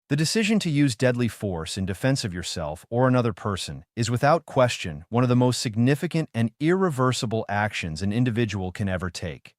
The decision to use deadly force in defense of yourself or another person is without question one of the most significant and irreversible actions an individual can ever take.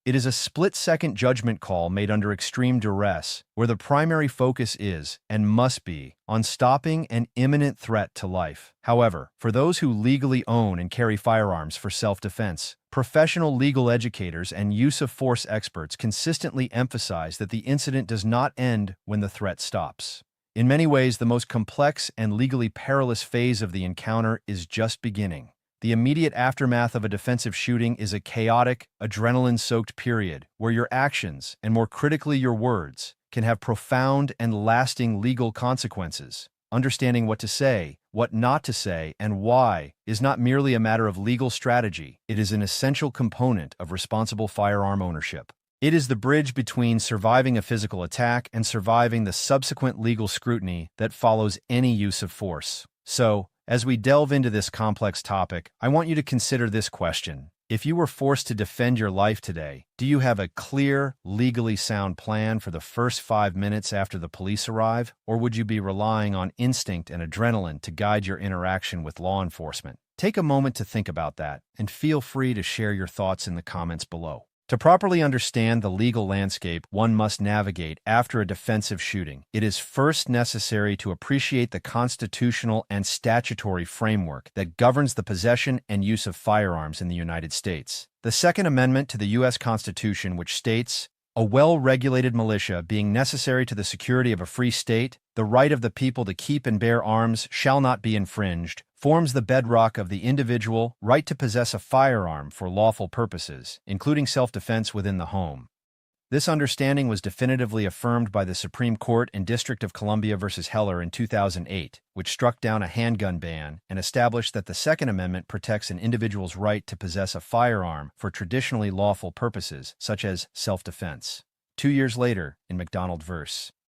It is a split-second judgment call made under extreme duress, where the primary focus is, and must be, on stopping an imminent threat to life. However, for those who legally own and carry firearms for self-defense, professional legal educators and use-of-force experts consistently emphasize that the incident does not end when the threat stops. In many ways, the most complex and legally perilous phase of the encounter is just beginning. The immediate aftermath of a defensive shooting is a chaotic, adrenaline-soaked period where your actions, and more critically your words, can have profound and lasting legal consequences. Understanding what to say, what not to say, and why is not merely a matter of legal strategy, it is an essential component of responsible firearm ownership. It is the bridge between surviving a physical attack and surviving the subsequent legal scrutiny that follows any use of force. So, as we delve into this complex topic, I want you to consider this question. If you were forced to defend your life today, do you have a clear, legally sound plan for the first 5 minutes after the police arrive, or would you be relying on instinct and adrenaline to guide your interaction with law enforcement? Take a moment to think about that, and feel free to share your thoughts in the comments below. To properly understand the legal landscape one must navigate after a defensive shooting, it is first necessary to appreciate the constitutional and statutory framework that governs the possession and use of firearms in the United States. The Second Amendment to the U.S. Constitution, which states, "A well-regulated militia being necessary to the security of a free state, the right of the people to keep and bear arms shall not be infringed," forms the bedrock of the individual right to possess a firearm for lawful purposes, including self-defense within the home. This understanding was definitively affirmed by the Supreme Court in District of Columbia v. Heller in 2008, which struck down a handgun ban and established that the Second Amendment protects an individual's right to possess a firearm for traditionally lawful purposes, such as self-defense. 2 years later, in McDonald v.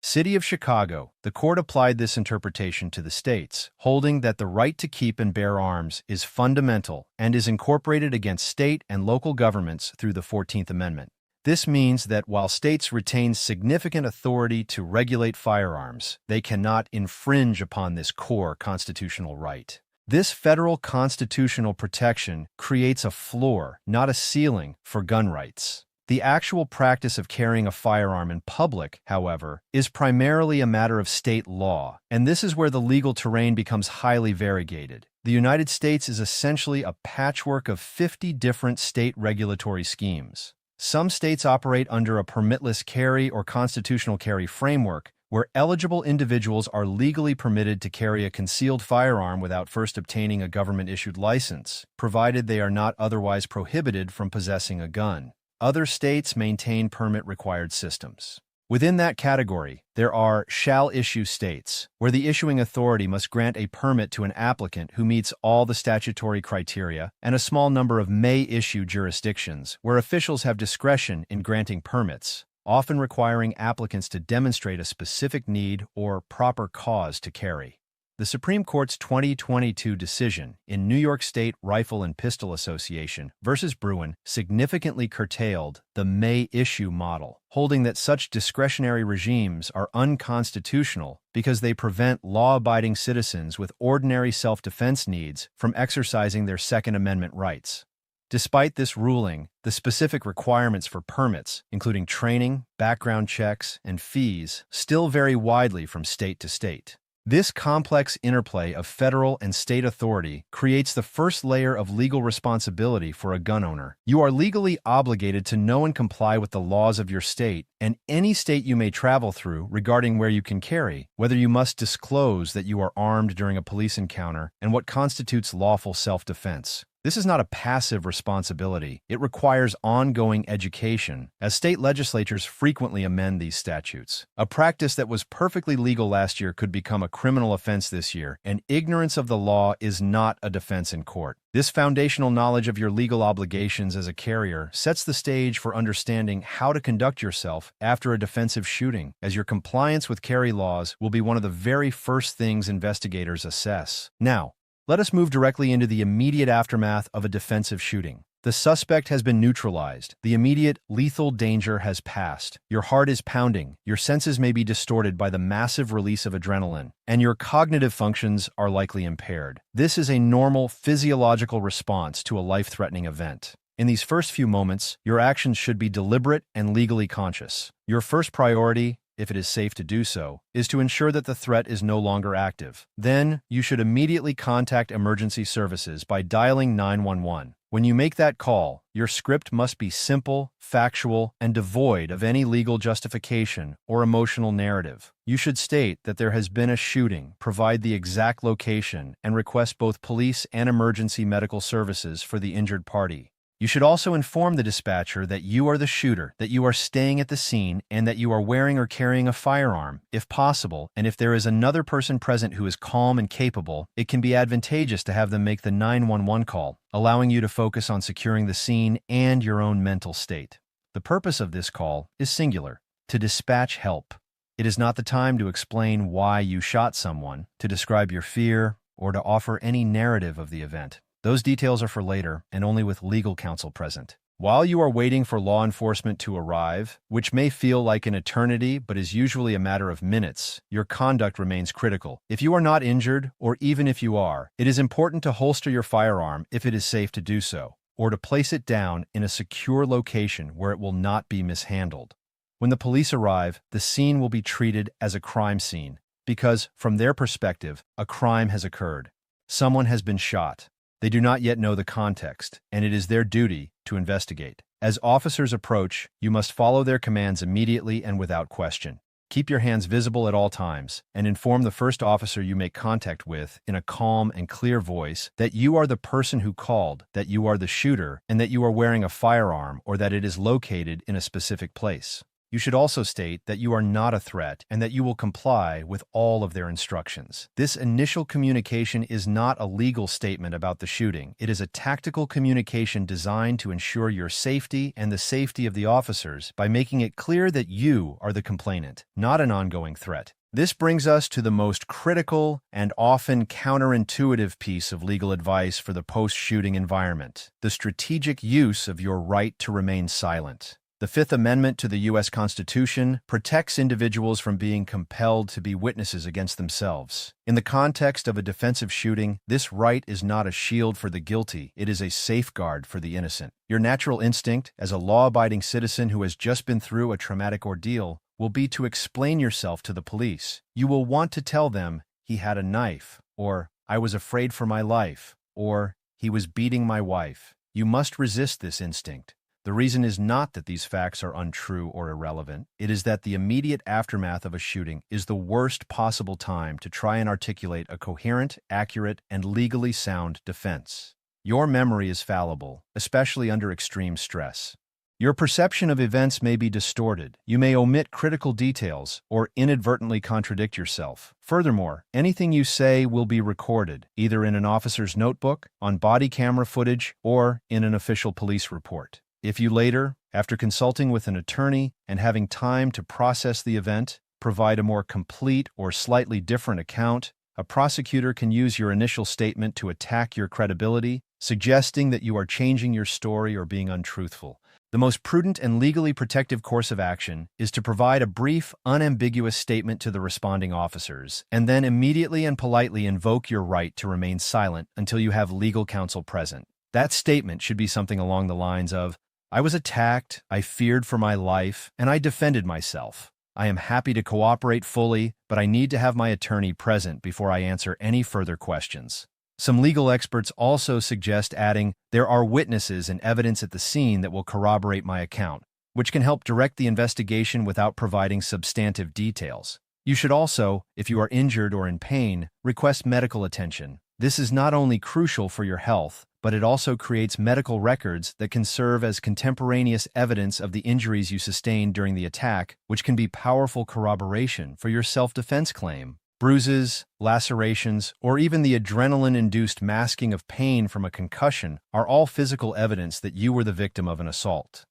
City of Chicago, the court applied this interpretation to the states, holding that the right to keep and bear arms is fundamental and is incorporated against state and local governments through the 14th Amendment. This means that while states retain significant authority to regulate firearms, they cannot infringe upon this core constitutional right. This federal constitutional protection creates a floor, not a ceiling, for gun rights. The actual practice of carrying a firearm in public, however, is primarily a matter of state law, and this is where the legal terrain becomes highly variegated. The United States is essentially a patchwork of 50 different state regulatory schemes. Some states operate under a permitless carry or constitutional carry framework, where eligible individuals are legally permitted to carry a concealed firearm without first obtaining a government-issued license, provided they are not otherwise prohibited from possessing a gun. Other states maintain permit-required systems. Within that category, there are shall-issue states, where the issuing authority must grant a permit to an applicant who meets all the statutory criteria, and a small number of may-issue jurisdictions, where officials have discretion in granting permits, often requiring applicants to demonstrate a specific need or proper cause to carry. The Supreme Court's 2022 decision in New York State Rifle and Pistol Association v. Bruin significantly curtailed the may-issue model, holding that such discretionary regimes are unconstitutional because they prevent law-abiding citizens with ordinary self-defense needs from exercising their Second Amendment rights. Despite this ruling, the specific requirements for permits, including training, background checks, and fees, still vary widely from state to state. This complex interplay of federal and state authority creates the first layer of legal responsibility for a gun owner. You are legally obligated to know and comply with the laws of your state and any state you may travel through regarding where you can carry, whether you must disclose that you are armed during a police encounter, and what constitutes lawful self-defense. This is not a passive responsibility. It requires ongoing education, as state legislatures frequently amend these statutes. A practice that was perfectly legal last year could become a criminal offense this year, and ignorance of the law is not a defense in court. This foundational knowledge of your legal obligations as a carrier sets the stage for understanding how to conduct yourself after a defensive shooting, as your compliance with carry laws will be one of the very first things investigators assess. Now, let us move directly into the immediate aftermath of a defensive shooting. The suspect has been neutralized. The immediate, lethal danger has passed. Your heart is pounding, your senses may be distorted by the massive release of adrenaline, and your cognitive functions are likely impaired. This is a normal physiological response to a life-threatening event. In these first few moments, your actions should be deliberate and legally conscious. Your first priority, if it is safe to do so, is to ensure that the threat is no longer active. Then, you should immediately contact emergency services by dialing 911. When you make that call, your script must be simple, factual, and devoid of any legal justification or emotional narrative. You should state that there has been a shooting, provide the exact location, and request both police and emergency medical services for the injured party. You should also inform the dispatcher that you are the shooter, that you are staying at the scene, and that you are wearing or carrying a firearm, if possible, and if there is another person present who is calm and capable, it can be advantageous to have them make the 911 call, allowing you to focus on securing the scene and your own mental state. The purpose of this call is singular: to dispatch help. It is not the time to explain why you shot someone, to describe your fear, or to offer any narrative of the event. Those details are for later, and only with legal counsel present. While you are waiting for law enforcement to arrive, which may feel like an eternity but is usually a matter of minutes, your conduct remains critical. If you are not injured, or even if you are, it is important to holster your firearm if it is safe to do so, or to place it down in a secure location where it will not be mishandled. When the police arrive, the scene will be treated as a crime scene, because, from their perspective, a crime has occurred. Someone has been shot. They do not yet know the context, and it is their duty to investigate. As officers approach, you must follow their commands immediately and without question. Keep your hands visible at all times, and inform the first officer you make contact with in a calm and clear voice that you are the person who called, that you are the shooter, and that you are wearing a firearm or that it is located in a specific place. You should also state that you are not a threat and that you will comply with all of their instructions. This initial communication is not a legal statement about the shooting. It is a tactical communication designed to ensure your safety and the safety of the officers by making it clear that you are the complainant, not an ongoing threat. This brings us to the most critical and often counterintuitive piece of legal advice for the post-shooting environment: the strategic use of your right to remain silent. The Fifth Amendment to the U.S. Constitution protects individuals from being compelled to be witnesses against themselves. In the context of a defensive shooting, this right is not a shield for the guilty, it is a safeguard for the innocent. Your natural instinct, as a law-abiding citizen who has just been through a traumatic ordeal, will be to explain yourself to the police. You will want to tell them, "He had a knife," or "I was afraid for my life," or "He was beating my wife." You must resist this instinct. The reason is not that these facts are untrue or irrelevant. It is that the immediate aftermath of a shooting is the worst possible time to try and articulate a coherent, accurate, and legally sound defense. Your memory is fallible, especially under extreme stress. Your perception of events may be distorted. You may omit critical details or inadvertently contradict yourself. Furthermore, anything you say will be recorded, either in an officer's notebook, on body camera footage, or in an official police report. If you later, after consulting with an attorney and having time to process the event, provide a more complete or slightly different account, a prosecutor can use your initial statement to attack your credibility, suggesting that you are changing your story or being untruthful. The most prudent and legally protective course of action is to provide a brief, unambiguous statement to the responding officers, and then immediately and politely invoke your right to remain silent until you have legal counsel present. That statement should be something along the lines of, "I was attacked, I feared for my life, and I defended myself. I am happy to cooperate fully, but I need to have my attorney present before I answer any further questions." Some legal experts also suggest adding, "There are witnesses and evidence at the scene that will corroborate my account," which can help direct the investigation without providing substantive details. You should also, if you are injured or in pain, request medical attention. This is not only crucial for your health, but it also creates medical records that can serve as contemporaneous evidence of the injuries you sustained during the attack, which can be powerful corroboration for your self-defense claim. Bruises, lacerations, or even the adrenaline-induced masking of pain from a concussion are all physical evidence that you were the victim of an assault.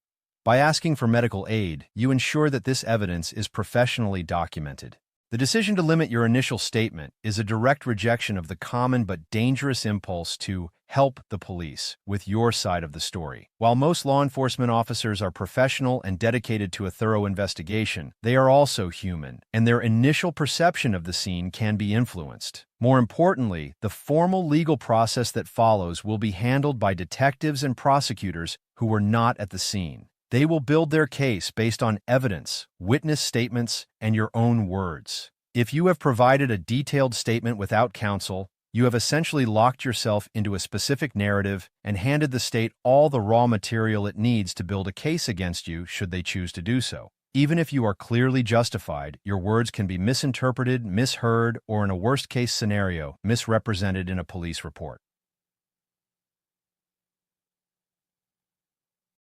By asking for medical aid, you ensure that this evidence is professionally documented. The decision to limit your initial statement is a direct rejection of the common but dangerous impulse to help the police with your side of the story. While most law enforcement officers are professional and dedicated to a thorough investigation, they are also human, and their initial perception of the scene can be influenced. More importantly, the formal legal process that follows will be handled by detectives and prosecutors who were not at the scene. They will build their case based on evidence, witness statements, and your own words. If you have provided a detailed statement without counsel, you have essentially locked yourself into a specific narrative and handed the state all the raw material it needs to build a case against you should they choose to do so. Even if you are clearly justified, your words can be misinterpreted, misheard, or in a worst-case scenario, misrepresented in a police report.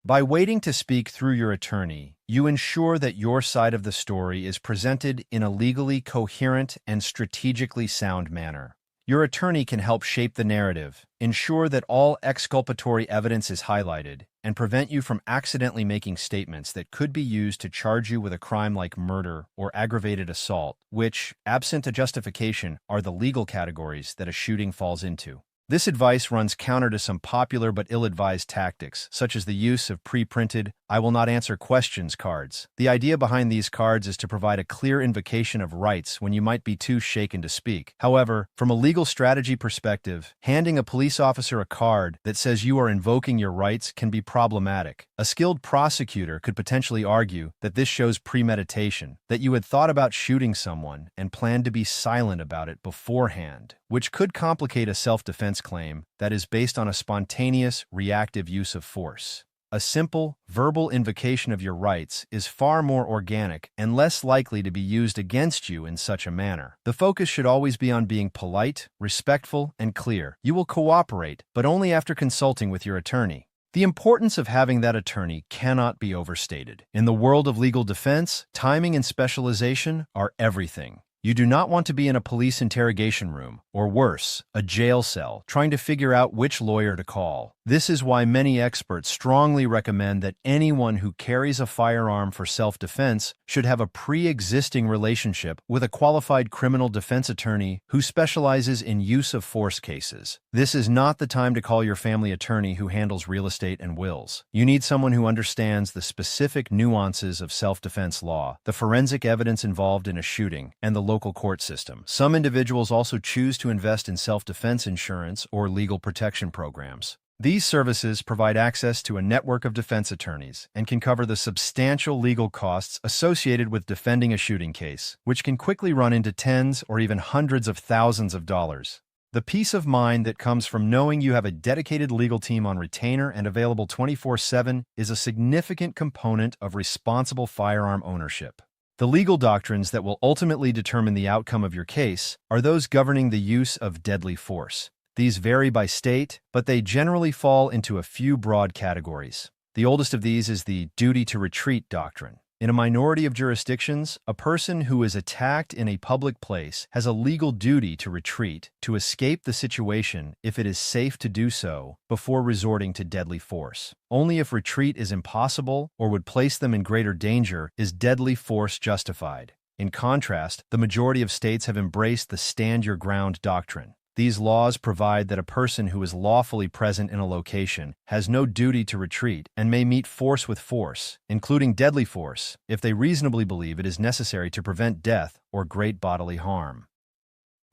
By waiting to speak through your attorney, you ensure that your side of the story is presented in a legally coherent and strategically sound manner. Your attorney can help shape the narrative, ensure that all exculpatory evidence is highlighted, and prevent you from accidentally making statements that could be used to charge you with a crime like murder or aggravated assault, which, absent a justification, are the legal categories that a shooting falls into. This advice runs counter to some popular but ill-advised tactics, such as the use of pre-printed "I will not answer questions" cards. The idea behind these cards is to provide a clear invocation of rights when you might be too shaken to speak. However, from a legal strategy perspective, handing a police officer a card that says you are invoking your rights can be problematic. A skilled prosecutor could potentially argue that this shows premeditation, that you had thought about shooting someone and planned to be silent about it beforehand, which could complicate a self-defense claim that is based on a spontaneous, reactive use of force. A simple, verbal invocation of your rights is far more organic and less likely to be used against you in such a manner. The focus should always be on being polite, respectful, and clear. You will cooperate, but only after consulting with your attorney. The importance of having that attorney cannot be overstated. In the world of legal defense, timing and specialization are everything. You do not want to be in a police interrogation room, or worse, a jail cell, trying to figure out which lawyer to call. This is why many experts strongly recommend that anyone who carries a firearm for self-defense should have a pre-existing relationship with a qualified criminal defense attorney who specializes in use of force cases. This is not the time to call your family attorney who handles real estate and wills. You need someone who understands the specific nuances of self-defense law, the forensic evidence involved in a shooting, and the local court system. Some individuals also choose to invest in self-defense insurance or legal protection programs. These services provide access to a network of defense attorneys and can cover the substantial legal costs associated with defending a shooting case, which can quickly run into tens or even hundreds of thousands of dollars. The peace of mind that comes from knowing you have a dedicated legal team on retainer and available 24/7 is a significant component of responsible firearm ownership. The legal doctrines that will ultimately determine the outcome of your case are those governing the use of deadly force. These vary by state, but they generally fall into a few broad categories. The oldest of these is the duty to retreat doctrine. In a minority of jurisdictions, a person who is attacked in a public place has a legal duty to retreat, to escape the situation if it is safe to do so, before resorting to deadly force. Only if retreat is impossible or would place them in greater danger is deadly force justified. In contrast, the majority of states have embraced the stand your ground doctrine. These laws provide that a person who is lawfully present in a location has no duty to retreat and may meet force with force, including deadly force, if they reasonably believe it is necessary to prevent death or great bodily harm.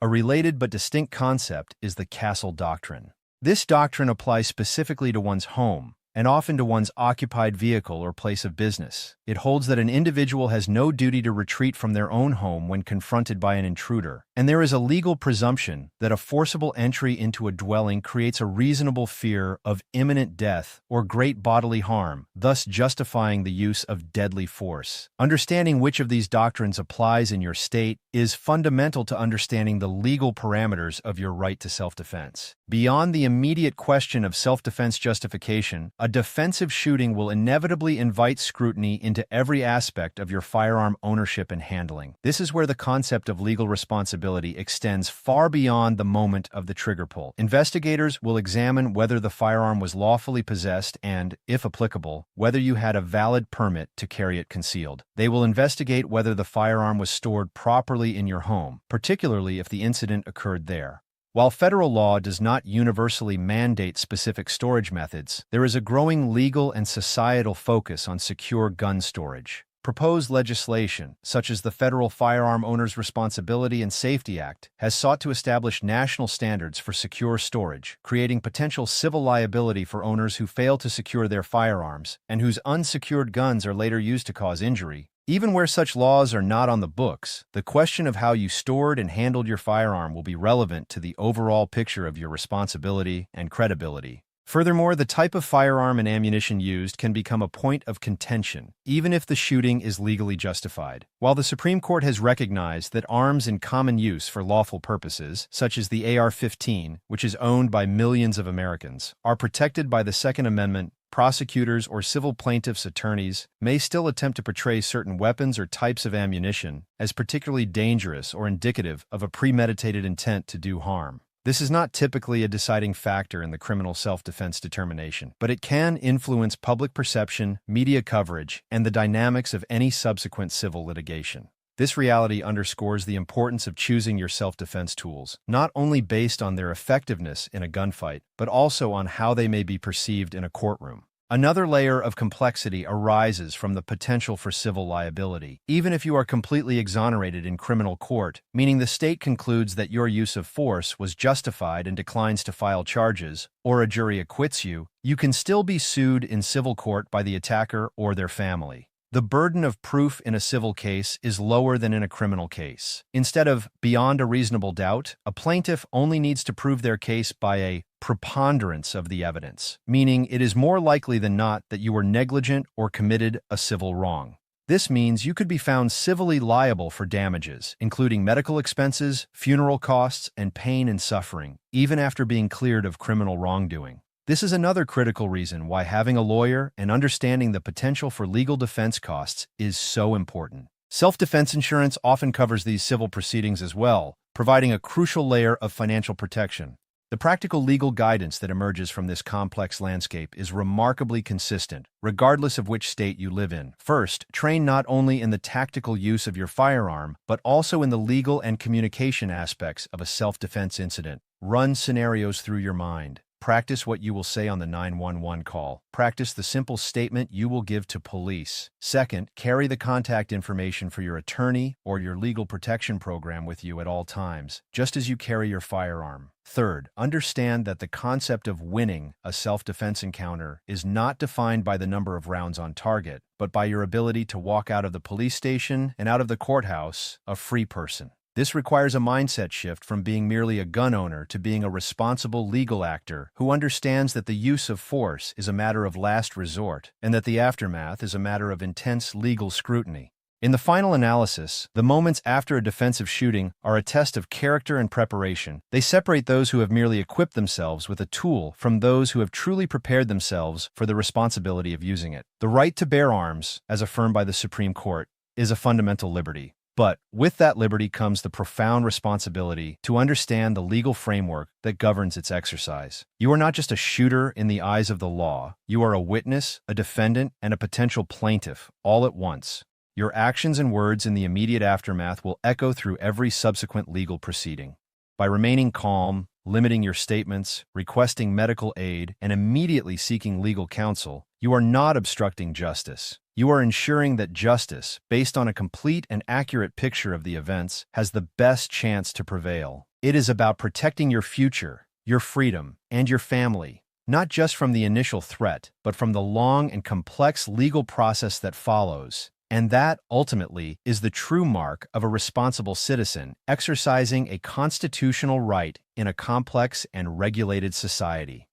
A related but distinct concept is the castle doctrine. This doctrine applies specifically to one's home, and often to one's occupied vehicle or place of business. It holds that an individual has no duty to retreat from their own home when confronted by an intruder, and there is a legal presumption that a forcible entry into a dwelling creates a reasonable fear of imminent death or great bodily harm, thus justifying the use of deadly force. Understanding which of these doctrines applies in your state is fundamental to understanding the legal parameters of your right to self-defense. Beyond the immediate question of self-defense justification, A defensive shooting will inevitably invite scrutiny into every aspect of your firearm ownership and handling. This is where the concept of legal responsibility extends far beyond the moment of the trigger pull. Investigators will examine whether the firearm was lawfully possessed and, if applicable, whether you had a valid permit to carry it concealed. They will investigate whether the firearm was stored properly in your home, particularly if the incident occurred there. While federal law does not universally mandate specific storage methods, there is a growing legal and societal focus on secure gun storage. Proposed legislation, such as the Federal Firearm Owners Responsibility and Safety Act, has sought to establish national standards for secure storage, creating potential civil liability for owners who fail to secure their firearms and whose unsecured guns are later used to cause injury. Even where such laws are not on the books, the question of how you stored and handled your firearm will be relevant to the overall picture of your responsibility and credibility. Furthermore, the type of firearm and ammunition used can become a point of contention, even if the shooting is legally justified. While the Supreme Court has recognized that arms in common use for lawful purposes, such as the AR-15, which is owned by millions of Americans, are protected by the Second Amendment, prosecutors or civil plaintiffs' attorneys may still attempt to portray certain weapons or types of ammunition as particularly dangerous or indicative of a premeditated intent to do harm. This is not typically a deciding factor in the criminal self-defense determination, but it can influence public perception, media coverage, and the dynamics of any subsequent civil litigation. This reality underscores the importance of choosing your self-defense tools, not only based on their effectiveness in a gunfight, but also on how they may be perceived in a courtroom. Another layer of complexity arises from the potential for civil liability, even if you are completely exonerated in criminal court, meaning the state concludes that your use of force was justified and declines to file charges, or a jury acquits you, you can still be sued in civil court by the attacker or their family. The burden of proof in a civil case is lower than in a criminal case. Instead of beyond a reasonable doubt, a plaintiff only needs to prove their case by a preponderance of the evidence, meaning it is more likely than not that you were negligent or committed a civil wrong. This means you could be found civilly liable for damages, including medical expenses, funeral costs, and pain and suffering, even after being cleared of criminal wrongdoing. This is another critical reason why having a lawyer and understanding the potential for legal defense costs is so important. Self-defense insurance often covers these civil proceedings as well, providing a crucial layer of financial protection. The practical legal guidance that emerges from this complex landscape is remarkably consistent, regardless of which state you live in. First, train not only in the tactical use of your firearm, but also in the legal and communication aspects of a self-defense incident. Run scenarios through your mind. Practice what you will say on the 911 call. Practice the simple statement you will give to police. Second, carry the contact information for your attorney or your legal protection program with you at all times, just as you carry your firearm. Third, understand that the concept of winning a self-defense encounter is not defined by the number of rounds on target, but by your ability to walk out of the police station and out of the courthouse a free person. This requires a mindset shift from being merely a gun owner to being a responsible legal actor who understands that the use of force is a matter of last resort and that the aftermath is a matter of intense legal scrutiny. In the final analysis, the moments after a defensive shooting are a test of character and preparation. They separate those who have merely equipped themselves with a tool from those who have truly prepared themselves for the responsibility of using it. The right to bear arms, as affirmed by the Supreme Court, is a fundamental liberty. But with that liberty comes the profound responsibility to understand the legal framework that governs its exercise. You are not just a shooter in the eyes of the law. You are a witness, a defendant, and a potential plaintiff, all at once. Your actions and words in the immediate aftermath will echo through every subsequent legal proceeding. By remaining calm, limiting your statements, requesting medical aid, and immediately seeking legal counsel, you are not obstructing justice. You are ensuring that justice, based on a complete and accurate picture of the events, has the best chance to prevail. It is about protecting your future, your freedom, and your family, not just from the initial threat, but from the long and complex legal process that follows. And that, ultimately, is the true mark of a responsible citizen exercising a constitutional right in a complex and regulated society.